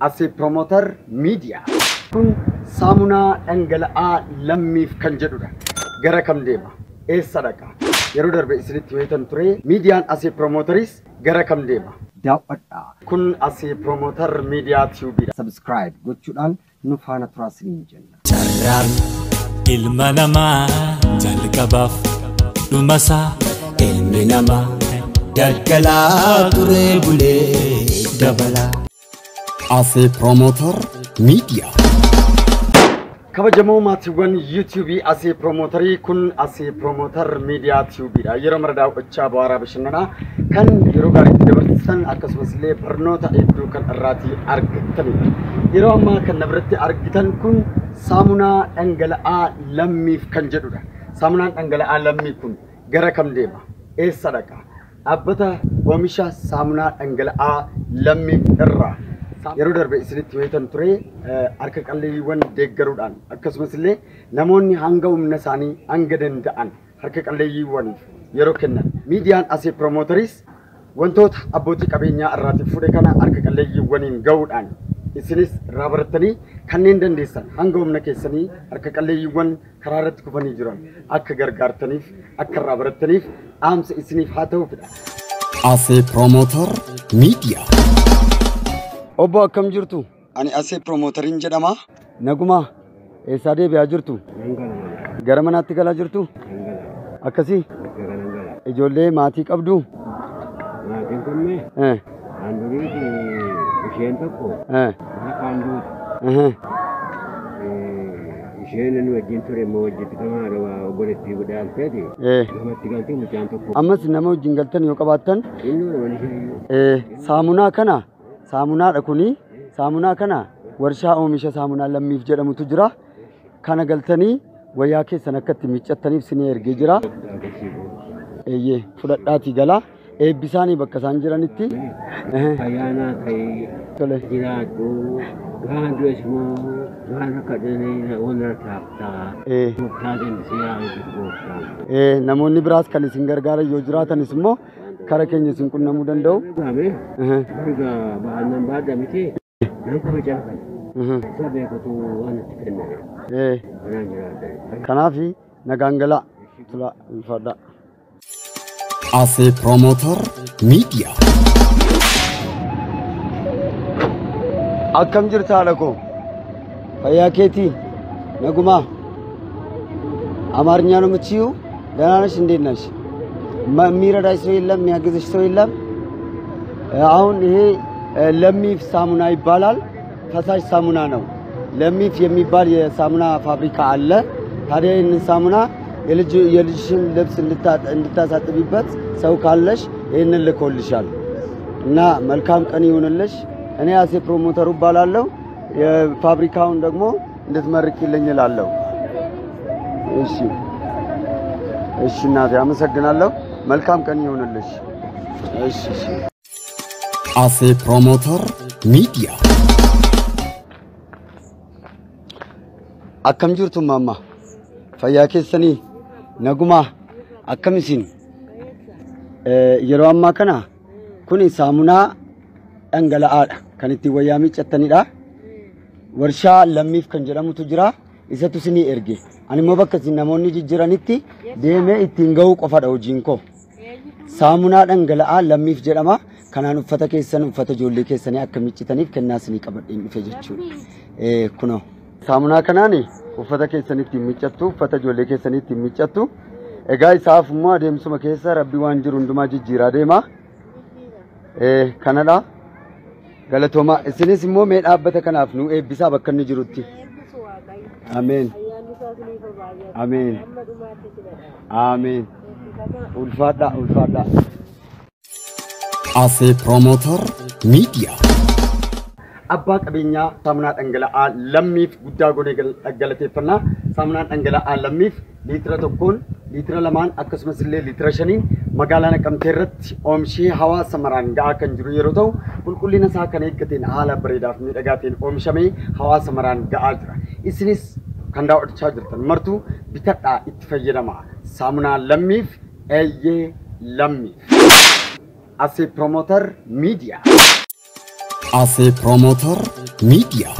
Asii promoter media. Kun saamunaa dhangala'aa lammiif kan jedhudha. Gara kam deema? Eessa dhaqa? Yeroo darbe isinitti weetan ture miidiyaan asii promoteris gara kam deema? Daawwadha. Kun asii promoter media tube. Subscribe gochuudhaan nu faana turaasin jenna. Charraan ilma namaa jalqabaaf dhumasaa ilmi namaa daggalaa ture bulee dabala. Asii promoter media. Kabajamoo maatiiwwan YouTube asii promoterii kun asii promoter media tube. Yeroo mara daawwachaa bu'aaraa bashannanaa kan yeroo gaariitti dabarsan akkasumas illee barnoota hedduu kan irraatii argattanidha. Yeroo ammaa kan nabiratti argitan kun saamunaa dhangala'aa lammiif kan jedhudha. Saamunaan dhangala'aa lammii kun gara kam deema? Eessa dhaqa? Dhaabbata oomisha saamunaa dhangala'aa lammiif irraa yeroo darbe isinitti weetan ture harka qalleeyyiiwwan deeggaruudhaan akkasumas illee namoonni hanga humna isaanii hanga danda'an harka qalleeyyiiwwaniif yeroo kennan miidiyaan asii promoteris wantoota abbootii qabeenyaa irraatii fuudhe kana harka qalleeyyiiwwaniin ga'uudhaan isinis irraa barattanii kanneen dandeessan hanga humna keessanii harka qalleeyyiiwwan karaa irratti kufanii jiran akka gargaartaniif akka irraa barattaniif dhaamsa isiniif haa ta'uufidha. Asii promoter media. Obbo akkam jirtu? Ani asii promoteriin jedhama. Naguma eessaa deebi'aa jirtu? Gara manaatti galaa jirtu? Akkasii? Ijoollee maatii qabdu? Maatiin kunni handuriiti isheen tokko maqaan duuti. Isheen inni wajjin ture immoo wajjitti kama obboleettii godhaalteeti. Namatti galtee mucaan tokko. Ammas nama wajjin galtan yoo qabaattan? Saamunaa kana saamunaadha kuni saamunaa kana warshaa oomisha saamunaa lammiif jedhamutu jira. Kana galtanii wayyaa keessan akka itti miiccattaniif sinii ergee jira. Fudhadhaatii galaa. Eebbisaanii bakka isaan jiranitti. Ayyaana ta'ee jiraadhu. Gaan du'es immoo gaan akka dhanee walirra taa'aa. Namoonni biraas kan isin gargaaran yoo jiraatanis immoo kara keenya isin qunnamuu danda'u. Ba'annan baadha miti nan kabajaa kan isa beekatu waan itti kenname. Kanaaf nagaan galaa ulfaadha. Asii promoter media. Akkam jirta haadha koo? Fayyaa keetii? Nagumaa? አማርኛ ነው የምትችይው? ደህና ነሽ? እንዴት ነሽ? የሚረዳሽ ሰው የለም? የሚያግዝሽ ሰው የለም? አሁን ይሄ ለሚፍ ሳሙና ይባላል። ፈሳሽ ሳሙና ነው። ለሚፍ የሚባል የሳሙና ፋብሪካ አለ። ታዲያ ይህንን ሳሙና የልጅሽን ልብስ እንድታሳጥቢበት ሰው ካለሽ ይህንን ልኮልሻል እና መልካም ቀን ይሁንልሽ። እኔ አሴ ፕሮሞተሩ እባላለሁ። የፋብሪካውን ደግሞ እንድትመርቂልኝ እላለሁ። እሺ እሺ እናቴ አመሰግናለሁ። መልካም ቀን ይሁንልሽ። እሺ እሺ። Asii promoter media. Akkam jirtu mamma? Fayyaa keessanii? Naguma akkam isin? Yeroo ammaa kana kuni saamunaa dhangala'aadha kan itti wayyaa miiccattanidha. Warshaa lammiif kan jedhamutu jira. Isatu isinii erge. Ani immoo bakka isin namoonni jijjiiranitti deemee ittiin ga'uu qofadha hojiin koo. Saamunaa dhangala'aa lammiif jedhama. Kanaan uffata keessan uffata ijoollee keessanii akka miiccitaniif kennaa isinii qabadheen dhufe jechuudha. Kunoo saamunaa kanaan uffata keessanitti miiccattu, uffata ijoollee keessanitti miiccattu. Egaa isaaf immoo adeemsuma keessa Rabbi waan jiru hundumaa jijjiiraa deema. Kanadha. Galatooma. Isinis immoo mee dhaabbata kanaaf nu eebbisaa bakka inni jirutti. Ameen. Ameen. Ameen. Ulfaadha ulfaadha. Asii promoter media. Abbaa qabeenyaa saamunaa dhangala'aa lammiif guddaa godhee galateeffannaa. Saamunaan dhangala'aa lammiif liitira tokkoon liitira lamaan akkasumas illee liitira shaniin magaalaa Naqamtee irratti oomishee hawaasa maraan ga'aa kan jiru yeroo ta'u qulqullina isaa kan eeggateen haala bareedaaf miidhagaa ta'een oomishamee hawaasa maraan ga'aa jira. Isinis kan daawwachaa jirtan martuu bitadhaa itti fayyadamaa. Saamunaa lammiif eeyyee lammiif. Asii promoter media. Asii promoter Media.